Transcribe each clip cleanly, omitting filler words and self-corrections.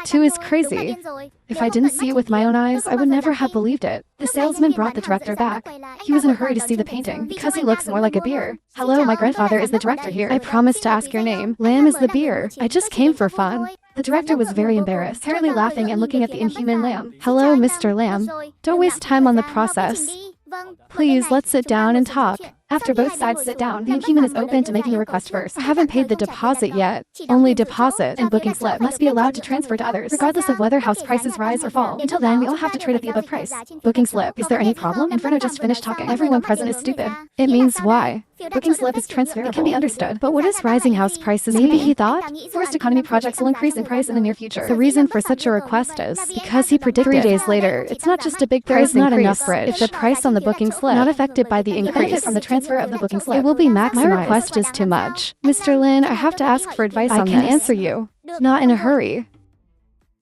2 is crazy. If I didn't see it with my own eyes, I would never have believed it. The salesman brought the director back. He was in a hurry to see the painting, because he looks more like a beer. Hello, my grandfather is the director here. I promised to ask your name. Lamb is the beer. I just came for fun. The director was very embarrassed, apparently laughing and looking at the inhuman Lamb. Hello, Mr. Lamb. Don't waste time on the process. Please, let's sit down and talk. After both sides sit down, the inhuman is open to making a request first. I haven't paid the deposit yet. Only deposit and booking slip must be allowed to transfer to others, regardless of whether house prices rise or fall. Until then, we all have to trade at the above price. Booking slip. Is there any problem? Inferno just finished talking. Everyone present is stupid. It means why? Booking slip is transferable. It can be understood. But what is rising house prices? Maybe he thought forced economy projects will increase in price in the near future. The reason for such a request is because he predicted 3 days later. It's not just a big price increase. Not enough bridge. If the price on the booking slip not affected by the increase from the transfer of the booking slip, it will be maximized. My request is too much. Mr. Lin, I have to ask for advice on this. I can answer you. Not in a hurry.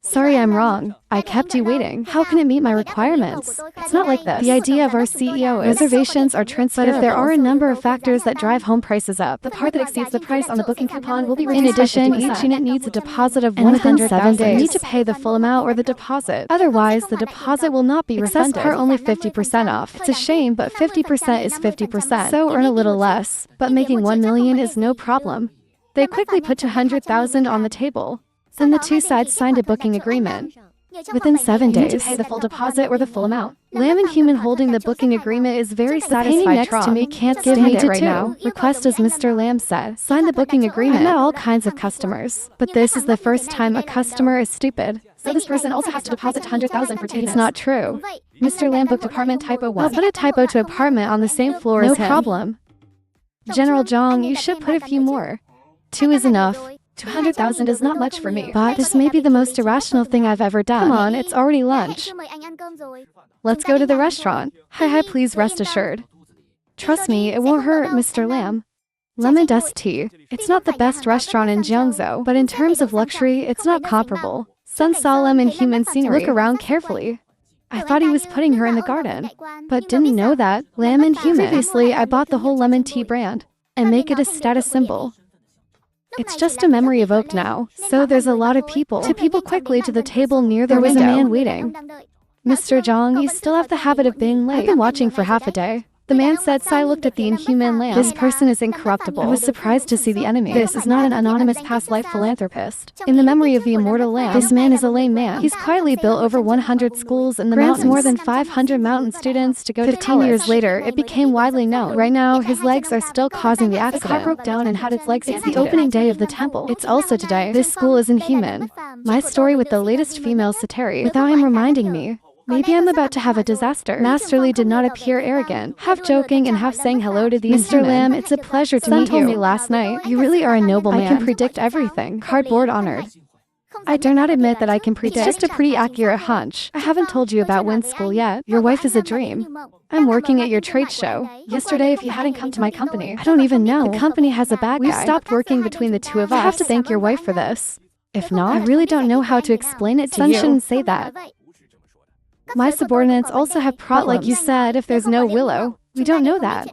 Sorry, I'm wrong. I kept you waiting. How can it meet my requirements? It's not like this. The idea of our CEO is reservations are transferable. But if there are a number of factors that drive home prices up, the part that exceeds the price on the booking coupon will be reduced. In addition, each unit needs a deposit of 107 days. You need to pay the full amount or the deposit. Otherwise, the deposit will not be refunded. Excess part only 50% off. It's a shame, but 50% is 50%. So earn a little less. But making 1 million is no problem. They quickly put 200,000 on the table. Then the 2 sides signed a booking agreement. Within 7 days, you need to pay the full deposit or the full amount. Lamb and Human holding the booking agreement is very satisfied. Next to me can't give me to right now. Request as Mr. Lamb said. Sign the booking agreement. I met all kinds of customers, but this is the first time a customer is stupid. So this person also has to deposit 200,000 for 2 minutes. It's not true. Mr. Lamb booked apartment typo 1. I'll put a typo to apartment on the same floor as him. No problem. General Zhang, you should put a few more. 2 is enough. 200,000 is not much for me, but this may be the most irrational thing I've ever done. Come on, it's already lunch. Let's go to the restaurant. Hi, please rest assured. Trust me, it won't hurt, Mr. Lamb. Lemon dust tea. It's not the best restaurant in Jiangzhou, but in terms of luxury, it's not comparable. Sun solemn and human scenery. Look around carefully. I thought he was putting her in the garden, but didn't know that. Lamb and human. Previously, I bought the whole lemon tea brand and make it a status symbol. It's just a memory evoked now, so there's a lot of people. 2 people quickly to the table near the window. There was a man waiting. Mr. Zhang, you still have the habit of being late. I've been watching for half a day. The man said. Sai looked at the inhuman Lamb. This person is incorruptible. I was surprised to see the enemy. This is not an anonymous past life philanthropist. In the memory of the immortal Lamb, this man is a lame man. He's quietly built over 100 schools in the mountains. More than 500 mountain students to go to college. 15 years later, it became widely known. Right now, his legs are still causing the accident. The car broke down and had its legs amputated. It's the opening day of the temple. It's also today. This school is inhuman. My story with the latest female satire. Without him reminding me. Maybe I'm about to have a disaster. Master Li did not appear arrogant, half joking and half saying hello to the Mr. Lamb. It's a pleasure to meet you. Sun told me last night, you really are a noble man. I can predict everything. Cardboard honored. I dare not admit that I can predict. It's just a pretty accurate hunch. I haven't told you about Win School yet. Your wife is a dream. I'm working at your trade show. Yesterday, if you hadn't come to my company, I don't even know. The company has a bad guy. We've stopped working between the 2 of us. I have to thank your wife for this. If not, I really don't know how to explain it to you. Sun shouldn't say that. My subordinates also have problems. But like you said, if there's no Willow, we don't know that.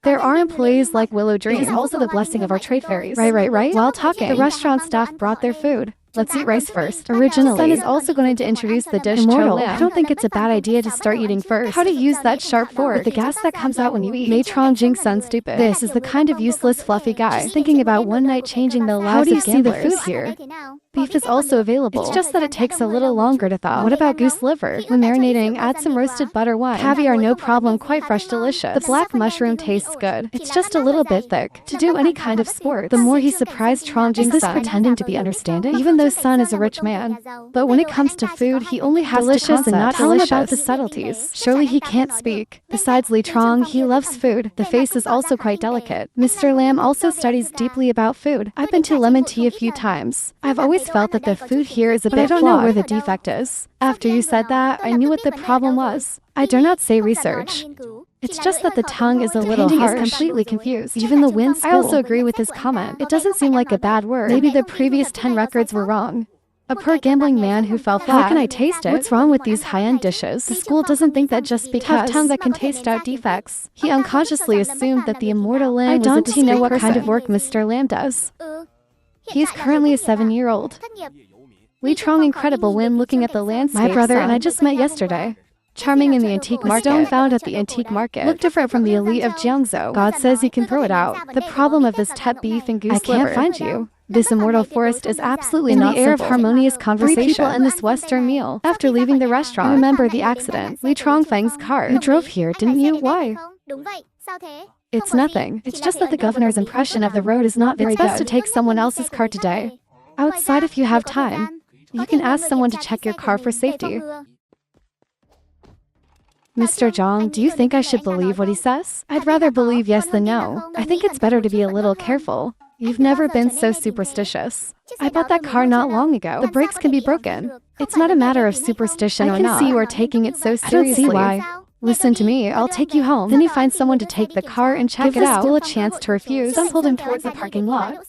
There are employees like Willow Dream. It is also the blessing of our trade fairies. Right. While talking, the restaurant staff brought their food. Let's eat rice first. Originally, Sun is also going to introduce the dish Immortal. I don't think it's a bad idea to start eating first. How to use that sharp fork. With the gas that comes out when you eat. Matron Jing Sun stupid. This is the kind of useless fluffy guy. Just thinking about one night changing the lives of gamblers. How do you see the food here? Beef is also available. It's just that it takes a little longer to thaw. What about goose liver? When marinating, add some roasted butter wine. Caviar, no problem, quite fresh, delicious. The black mushroom tastes good. It's just a little bit thick. To do any kind of sport. The more he surprised Trong Jing Sun. Is this pretending to be understanding? Even though Sun is a rich man. But when it comes to food, he only has delicious and not tell him about the subtleties. Surely he can't speak. Besides Li Trong, he loves food. The face is also quite delicate. Mr. Lamb also studies deeply about food. I've been to Lemon Tea a few times. I've always felt that the food here is a bit flawed. I don't know where the defect is. After you said that, I knew what the problem was. I dare not say research. It's just that the tongue is a little harsh. Is completely confused. Even the Win School. I also agree with his comment. It doesn't seem like a bad word. Maybe the previous 10 records were wrong. A poor gambling man who fell flat. How can I taste it? What's wrong with these high-end dishes? The school doesn't think that just because tough tongue that can taste out defects. He unconsciously assumed that the immortal Lamb was a discreet person. Kind of work Mr. Lamb does. He is currently a 7-year-old. Li Trong incredible win looking at the landscape. My brother and I just met yesterday. Charming in the antique market. Stone found at the antique market. Look different from the elite of Jiangzhou. God says you can throw it out. The problem of this tep beef and goose liver. I can't find you. This immortal forest is absolutely not the air of harmonious conversation. 3 people in this Western meal. After leaving the restaurant, I remember the accident. Li Trongfeng's car. You drove here, didn't you? Why? It's nothing. It's just that the governor's impression of the road is not very good. It's best to take someone else's car today. Outside if you have time. You can ask someone to check your car for safety. Mr. Zhang, do you think I should believe what he says? I'd rather believe yes than no. I think it's better to be a little careful. You've never been so superstitious. I bought that car not long ago. The brakes can be broken. It's not a matter of superstition or not. I can see you are taking it so seriously. I don't see why. Listen to me, I'll take you home. Then you find someone to take the car and check it out. Give the school a chance to refuse. Some pulled him towards the parking lot.